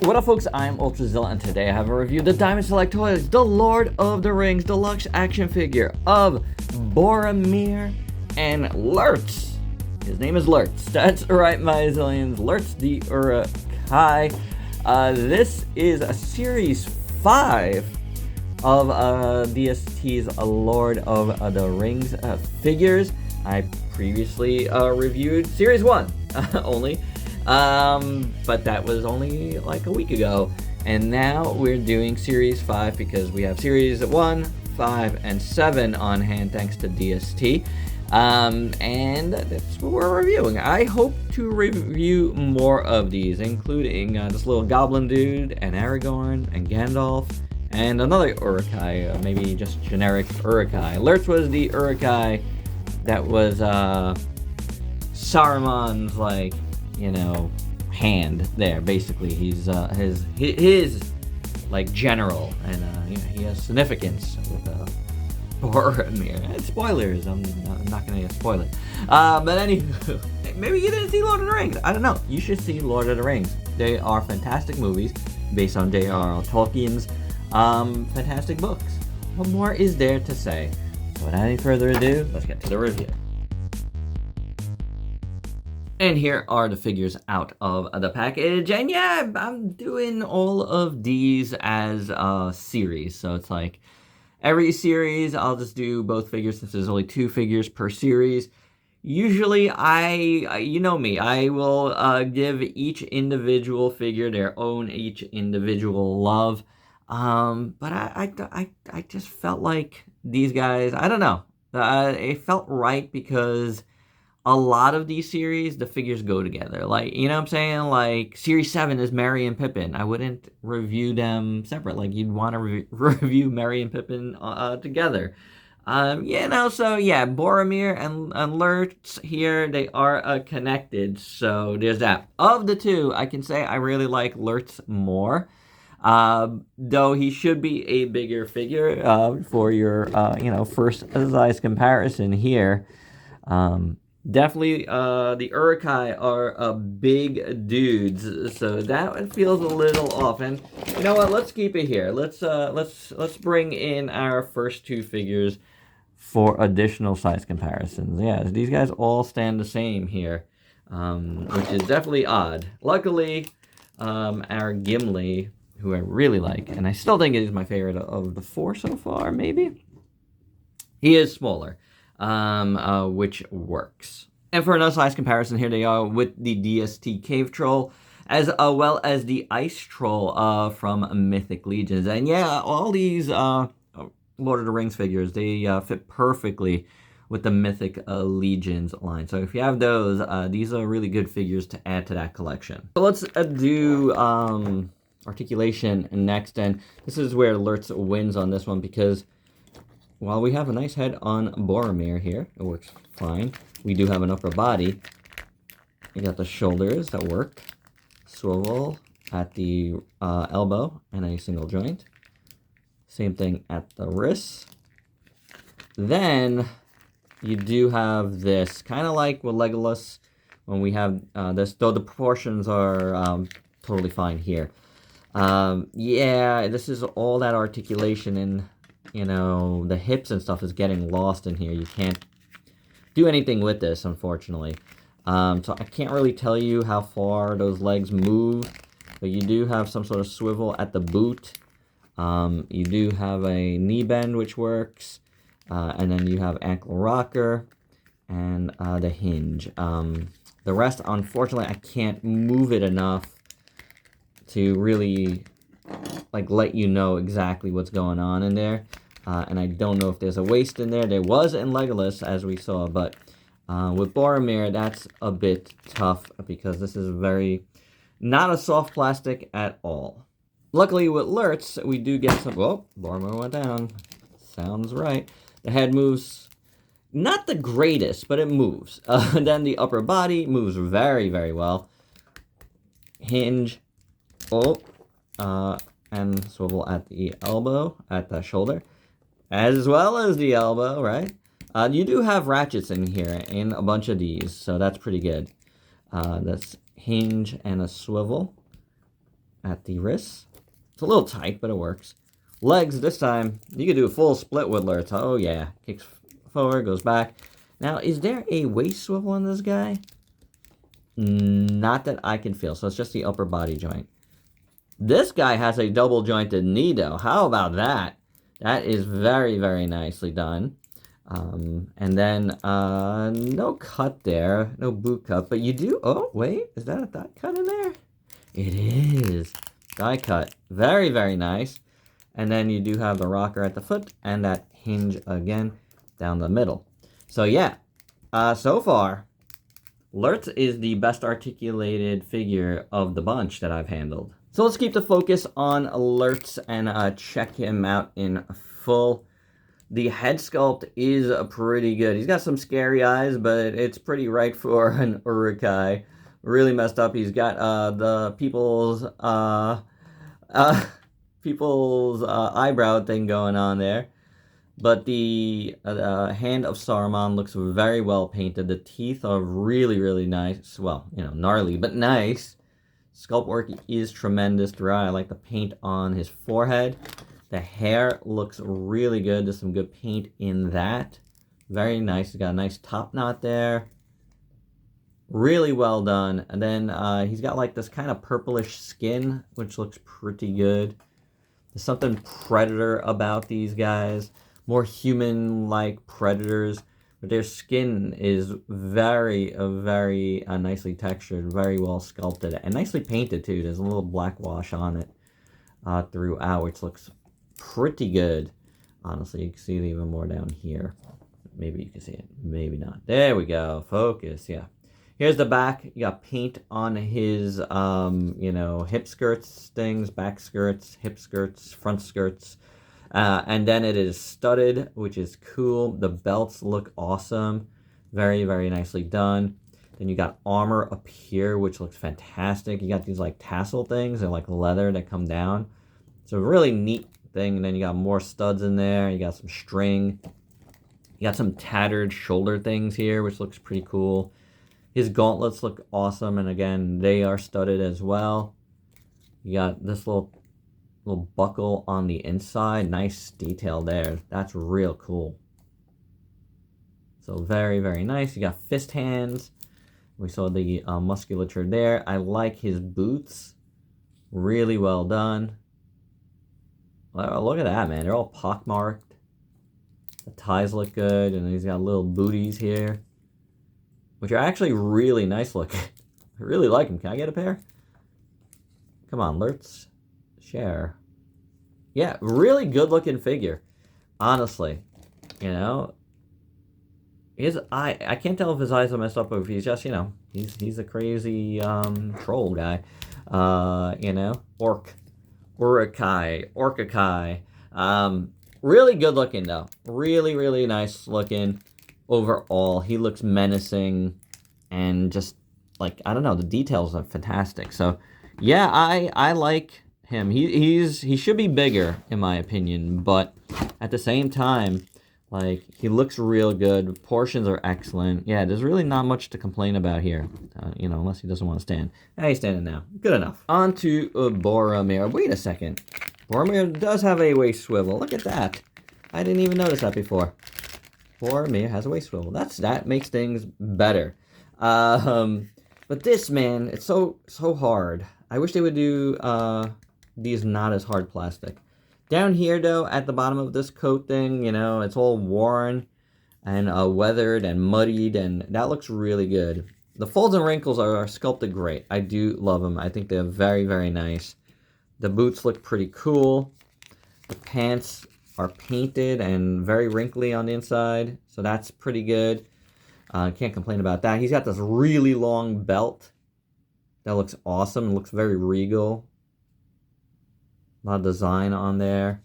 What up, folks? I'm Ultrazilla, and today I have a review of the Diamond Select Toys, the Lord of the Rings deluxe action figure of Boromir and Lurtz. His name is Lurtz. That's right, my zillions. Lurtz the Uruk-hai. This is a Series 5 of DST's Lord of the Rings figures. I previously reviewed Series 1 only. But that was only like a week ago, and now we're doing Series 5 because we have Series 1, 5, and 7 on hand thanks to DST, and that's what we're reviewing. I hope to review more of these, including this little goblin dude, and Aragorn, and Gandalf, and another Uruk-hai, maybe just generic Uruk-hai. Lurtz was the Uruk-hai that was Saruman's, like, you know, hand there. Basically, he's his like general, and you know, he has significance with Boromir. And spoilers. I'm not gonna spoil it. But anyway, maybe you didn't see Lord of the Rings. I don't know. You should see Lord of the Rings. They are fantastic movies based on J.R.R. Tolkien's fantastic books. What more is there to say? So without any further ado, let's get to the review. And here are the figures out of the package, and yeah, I'm doing all of these as a series, so it's like every series I'll just do both figures since there's only 2 figures per series. Usually you know me, I will give each individual figure their own each individual love, but I just felt like these guys, I don't know, it felt right because a lot of these series, the figures go together. Like, you know what I'm saying? Like, Series 7 is Merry and Pippin. I wouldn't review them separate. Like, you'd want to review Merry and Pippin together. You know, so yeah, Boromir and Lurtz here, they are connected. So there's that. Of the 2, I can say I really like Lurtz more. Though he should be a bigger figure for your, you know, first size comparison here. Definitely, the Uruk-hai are big dudes, so that feels a little off. And you know what? Let's keep it here. Let's bring in our first 2 figures for additional size comparisons. Yeah, these guys all stand the same here, which is definitely odd. Luckily, our Gimli, who I really like, and I still think is my favorite of the 4 so far, maybe. He is smaller. Which works. And for another size comparison, here they are with the DST Cave Troll, as well as the Ice Troll from Mythic Legions. And yeah, all these Lord of the Rings figures, they fit perfectly with the Mythic Legions line. So if you have those, these are really good figures to add to that collection. So let's do articulation next, and this is where Lurtz wins on this one because while we have a nice head on Boromir here, it works fine. We do have an upper body. You got the shoulders that work. Swivel at the elbow and a single joint. Same thing at the wrists. Then you do have this, kind of like with Legolas when we have this, though the proportions are totally fine here. Yeah, this is all that articulation, and you know, the hips and stuff is getting lost in here. You can't do anything with this, unfortunately. So I can't really tell you how far those legs move, but you do have some sort of swivel at the boot. You do have a knee bend, which works, and then you have ankle rocker and the hinge. The rest, unfortunately, I can't move it enough to really like let you know exactly what's going on in there. And I don't know if there's a waist in there. There was in Legolas, as we saw, but with Boromir, that's a bit tough because this is not a soft plastic at all. Luckily, with Lurtz, we do get some... Whoa, Boromir went down. Sounds right. The head moves, not the greatest, but it moves. And then the upper body moves very, very well. Hinge. And swivel at the elbow, at the shoulder, as well as the elbow, right? You do have ratchets in here in a bunch of these, so that's pretty good. That's hinge and a swivel. at the wrists. It's a little tight, but it works. Legs, this time, you can do a full split with Lurtz. Oh, yeah. Kicks forward, goes back. Now, is there a waist swivel on this guy? Not that I can feel, so it's just the upper body joint. This guy has a double jointed knee, though. How about that? That is very, very nicely done. And then, no cut there. No boot cut, but you do... Oh, wait. Is that a thigh cut in there? It is. Thigh cut. Very, very nice. And then you do have the rocker at the foot and that hinge again down the middle. So, yeah. So far, Lurtz is the best articulated figure of the bunch that I've handled. So let's keep the focus on Lurtz and check him out in full. The head sculpt is pretty good. He's got some scary eyes, but it's pretty right for an Urukai. Really messed up. He's got the people's eyebrow thing going on there. But the hand of Saruman looks very well painted. The teeth are really, really nice. Well, you know, gnarly, but nice. Sculpt work is tremendous throughout. I like the paint on his forehead. The hair looks really good. There's some good paint in that. Very nice. He's got a nice top knot there. Really well done. And then he's got like this kind of purplish skin, which looks pretty good. There's something predator about these guys. More human-like predators. But their skin is very nicely textured. Very well sculpted. And nicely painted, too. There's a little black wash on it throughout, which looks pretty good. Honestly, you can see it even more down here. Maybe you can see it. Maybe not. There we go. Focus. Yeah. Here's the back. You got paint on his, you know, hip skirts things, back skirts, hip skirts, front skirts. And then it is studded, which is cool. The belts look awesome. Very, very nicely done. Then you got armor up here, which looks fantastic. You got these like tassel things. They're like leather that come down. It's a really neat thing. And then you got more studs in there. You got some string. You got some tattered shoulder things here, which looks pretty cool. His gauntlets look awesome. And again, they are studded as well. You got this little buckle on the inside. Nice detail there. That's real cool. So very, very nice. You got fist hands. We saw the musculature there. I like his boots. Really well done. Well, look at that, man. They're all pockmarked. The ties look good. And he's got little booties here, which are actually really nice looking. I really like them. Can I get a pair? Come on, Lurtz. Share. Yeah, really good looking figure. Honestly. You know. His eye, I can't tell if his eyes are messed up or if he's just, you know, he's a crazy troll guy. You know. Orcakai. Really good looking though. Really, really nice looking overall. He looks menacing and just like, I don't know, the details are fantastic. So yeah, I like him. He should be bigger in my opinion, but at the same time, like, he looks real good. Portions are excellent. Yeah, there's really not much to complain about here, you know, unless he doesn't want to stand. Hey, he's standing now. Good enough. On to Boromir. Wait a second. Boromir does have a waist swivel. Look at that. I didn't even notice that before. Boromir has a waist swivel. That makes things better. But this, man, it's so hard. I wish they would do these not as hard plastic. Down here, though, at the bottom of this coat thing, you know, it's all worn and weathered and muddied, and that looks really good. The folds and wrinkles are sculpted great. I do love them. I think they're very, very nice. The boots look pretty cool. The pants are painted and very wrinkly on the inside, so that's pretty good. Can't complain about that. He's got this really long belt that looks awesome. It looks very regal. A lot of design on there.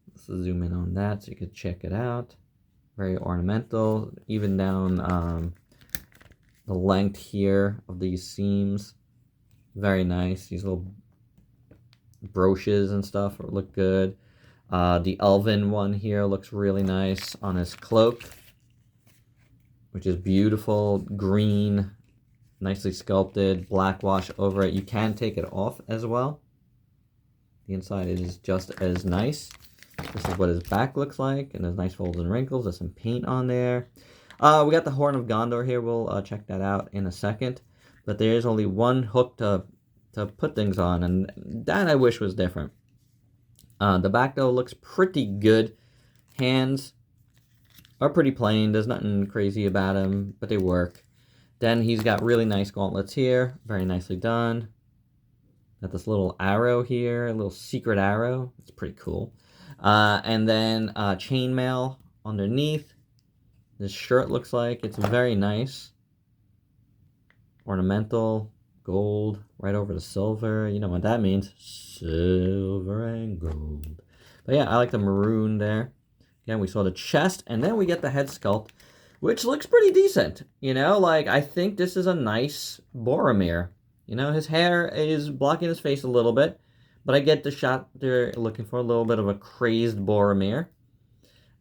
Let's zoom in on that so you can check it out. Very ornamental. Even down the length here of these seams. Very nice. These little brooches and stuff look good. The elven one here looks really nice on his cloak, which is beautiful. Green, nicely sculpted. Black wash over it. You can take it off as well. The inside is just as nice. This is what his back looks like, and there's nice folds and wrinkles. There's some paint on there. We got the Horn of Gondor here. We'll check that out in a second. But there is only one hook to put things on, and that I wish was different. The back, though, looks pretty good. Hands are pretty plain. There's nothing crazy about them, but they work. Then he's got really nice gauntlets here. Very nicely done. Got this little arrow here, a little secret arrow. It's pretty cool. And then chainmail underneath. This shirt looks like it's very nice. Ornamental, gold, right over the silver. You know what that means. Silver and gold. But yeah, I like the maroon there. Again, we saw the chest, and then we get the head sculpt, which looks pretty decent. You know, like, I think this is a nice Boromir. You know, his hair is blocking his face a little bit, but I get the shot they're looking for, a little bit of a crazed Boromir.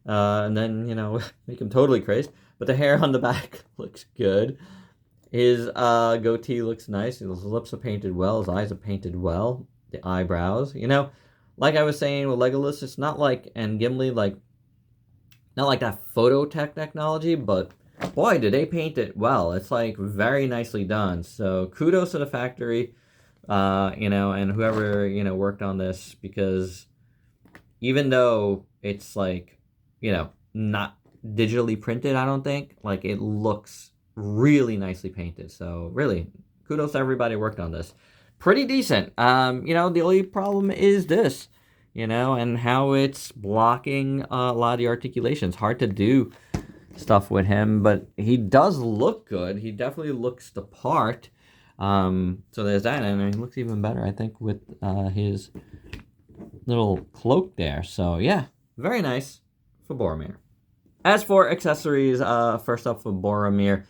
And then, you know, make him totally crazed. But the hair on the back looks good. His goatee looks nice. His lips are painted well. His eyes are painted well. The eyebrows. You know, like I was saying with Legolas, it's not like, and Gimli, like, not like that phototech technology, but boy, did they paint it well. It's like very nicely done. So kudos to the factory, you know, and whoever, you know, worked on this, because even though it's like, you know, not digitally printed, I don't think, like, it looks really nicely painted. So really, kudos to everybody who worked on this. Pretty decent. You know, the only problem is this, you know, and how it's blocking a lot of the articulations. Hard to do stuff with him, but he does look good. He definitely looks the part. So there's that, and he looks even better, I think, with his little cloak there. So yeah, very nice for Boromir. As for accessories, first up for Boromir,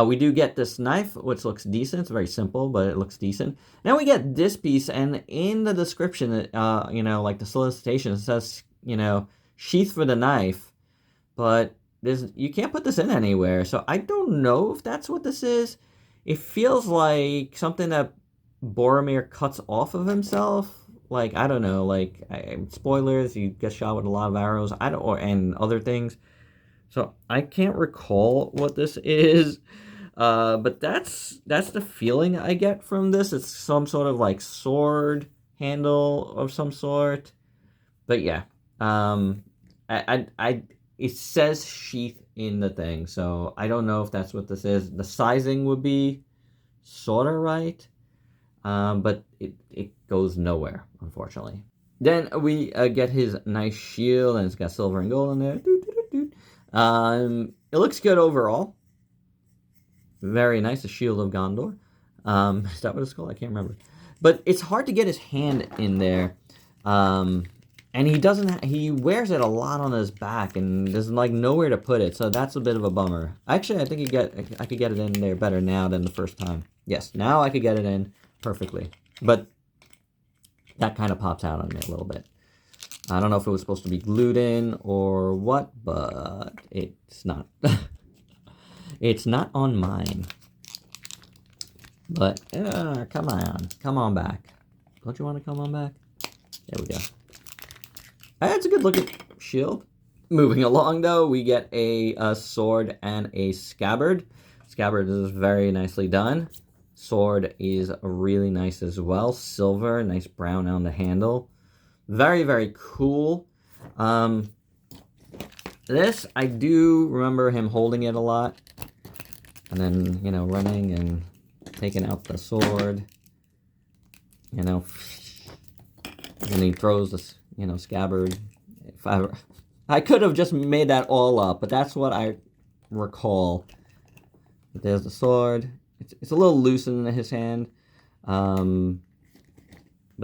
we do get this knife, which looks decent. It's very simple, but it looks decent. Then we get this piece, and in the description, you know, like the solicitation, it says, you know, sheath for the knife, but you can't put this in anywhere. So I don't know if that's what this is. It feels like something that Boromir cuts off of himself. Like, I don't know, like, spoilers, you get shot with a lot of arrows, and other things. So I can't recall what this is, but that's the feeling I get from this. It's some sort of like sword handle of some sort. But yeah, it says sheath in the thing, so I don't know if that's what this is. The sizing would be sort of right, but it goes nowhere, unfortunately. Then we get his nice shield, and it's got silver and gold in there. It looks good overall. Very nice, the Shield of Gondor. Is that what it's called? I can't remember. But it's hard to get his hand in there. And he wears it a lot on his back, and there's like nowhere to put it. So that's a bit of a bummer. Actually, I think I could get it in there better now than the first time. Yes, now I could get it in perfectly. But that kind of pops out on me a little bit. I don't know if it was supposed to be glued in or what, but it's not. It's not on mine. But, come on back. Don't you want to come on back? There we go. That's a good looking shield. Moving along, though, we get a sword and a scabbard. Scabbard is very nicely done. Sword is really nice as well. Silver, nice brown on the handle. Very, very cool. This, I do remember him holding it a lot. And then, you know, running and taking out the sword. You know. And he throws this, you know, scabbard. I could have just made that all up, but that's what I recall. But there's the sword. It's a little loose in his hand. But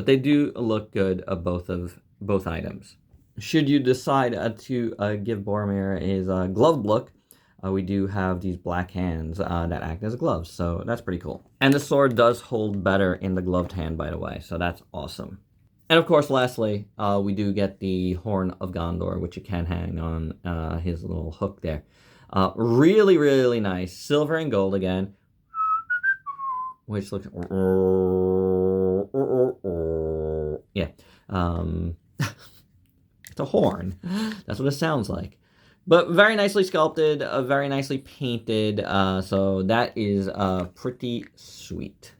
they do look good of both items. Should you decide to give Boromir his gloved look, we do have these black hands that act as gloves, so that's pretty cool. And the sword does hold better in the gloved hand, by the way, so that's awesome. And of course, lastly, we do get the Horn of Gondor, which you can hang on his little hook there. Really, really nice. Silver and gold again. Which looks... Yeah. It's a horn. That's what it sounds like. But very nicely sculpted, very nicely painted. So that is pretty sweet.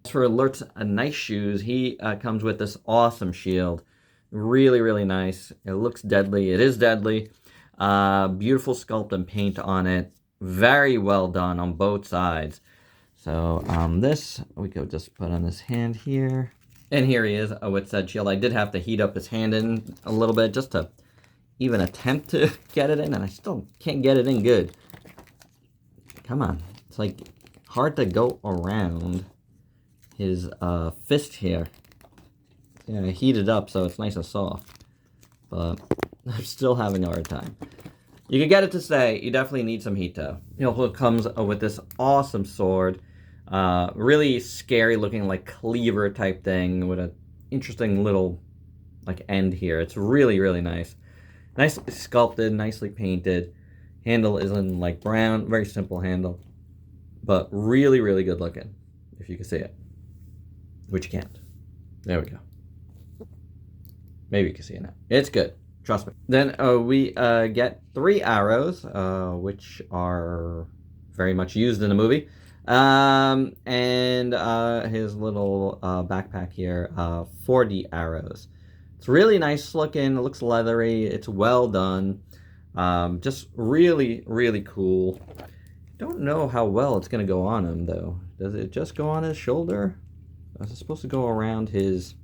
As for Lurtz nice shoes, he comes with this awesome shield. Really, really nice. It looks deadly. It is deadly. Beautiful sculpt and paint on it. Very well done on both sides. So this, we could just put on this hand here. And here he is with said shield. I did have to heat up his hand in a little bit just to even attempt to get it in, and I still can't get it in good. Come on. It's like hard to go around his fist here. Yeah, I heated up so it's nice and soft, but I'm still having a hard time. You can get it to stay. You definitely need some heat though. It also comes with this awesome sword. Really scary looking, like cleaver type thing with an interesting little like end here. It's really, really nice. Nicely sculpted, nicely painted. Handle is in like brown, very simple handle, but really, really good looking, if you can see it, which you can't. There we go. Maybe you can see it now. It's good. Trust me. Then we get 3 arrows, which are very much used in the movie. And his little backpack here, 40 arrows. It's really nice looking. It looks leathery. It's well done. Just really, really cool. Don't know how well it's going to go on him, though. Does it just go on his shoulder? Or is it supposed to go around his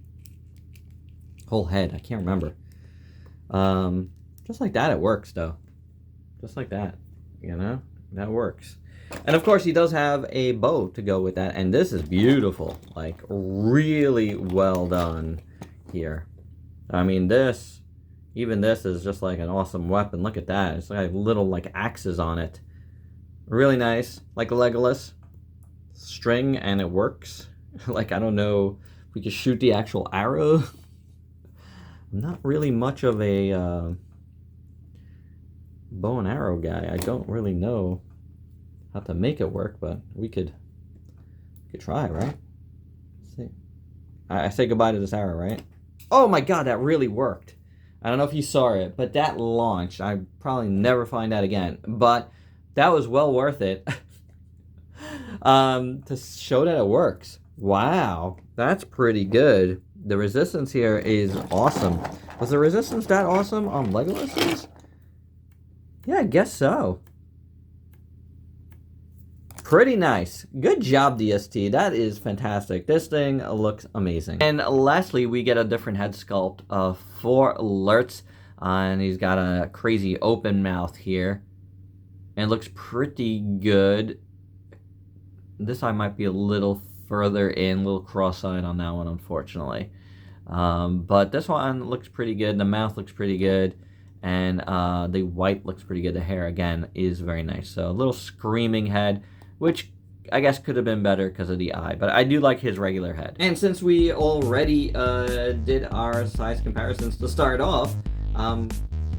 whole head? I can't remember. Just like that, it works, though. Just like that, you know? That works. And, of course, he does have a bow to go with that. And this is beautiful. Like, really well done here. I mean, this, even this is just like an awesome weapon. Look at that. It's like little, like, axes on it. Really nice. Like Legolas. String, and it works. Like, I don't know if we can shoot the actual arrow. I'm not really much of a bow and arrow guy. I don't really know how to make it work, but we could try, right? Let's see. I say goodbye to this arrow, right? Oh my god, that really worked. I don't know if you saw it, but that launched. I probably never find that again, but that was well worth it to show that it works. Wow, that's pretty good. The resistance here is awesome. Was the resistance that awesome on Legolas's? Yeah, I guess so. Pretty nice. Good job, DST. That is fantastic. This thing looks amazing. And lastly, we get a different head sculpt for Lurtz. And he's got a crazy open mouth here. And it looks pretty good. This eye might be a little further in, a little cross-eyed on that one, unfortunately. But this one looks pretty good. The mouth looks pretty good. And the white looks pretty good. The hair, again, is very nice. So a little screaming head, which I guess could have been better because of the eye. But I do like his regular head. And since we already did our size comparisons to start off,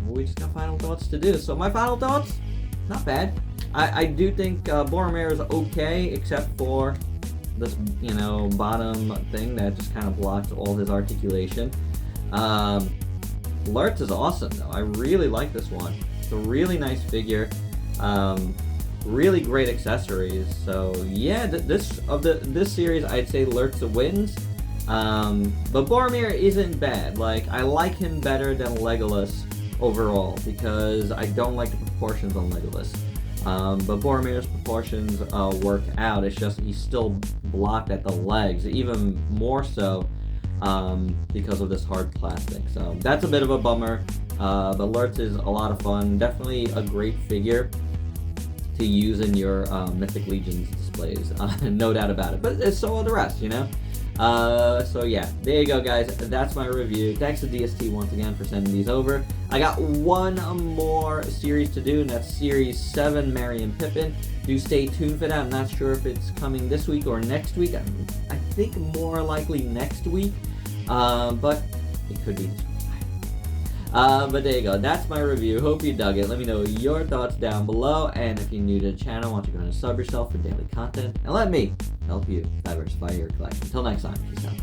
we just got final thoughts to do. So my final thoughts, not bad. I do think Boromir is okay, except for this, you know, bottom thing that just kind of blocks all his articulation. Lurtz is awesome, though. I really like this one. It's a really nice figure. Really great accessories. So yeah, this series, I'd say Lurtz wins. But Boromir isn't bad. Like, I like him better than Legolas overall because I don't like the proportions on Legolas. But Boromir's proportions work out. It's just he's still blocked at the legs, even more so because of this hard plastic. So that's a bit of a bummer. But Lurtz is a lot of fun. Definitely a great figure to use in your Mythic Legions displays. No doubt about it. But so are the rest, you know? So yeah, there you go, guys. That's my review. Thanks to DST once again for sending these over. I got one more series to do, and that's Series 7, Merry and Pippin. Do stay tuned for that. I'm not sure if it's coming this week or next week. I think more likely next week, but it could be this week. But there you go. That's my review. Hope you dug it. Let me know your thoughts down below. And if you're new to the channel, why don't you go ahead and sub yourself for daily content. And let me help you diversify your collection. Until next time, peace out.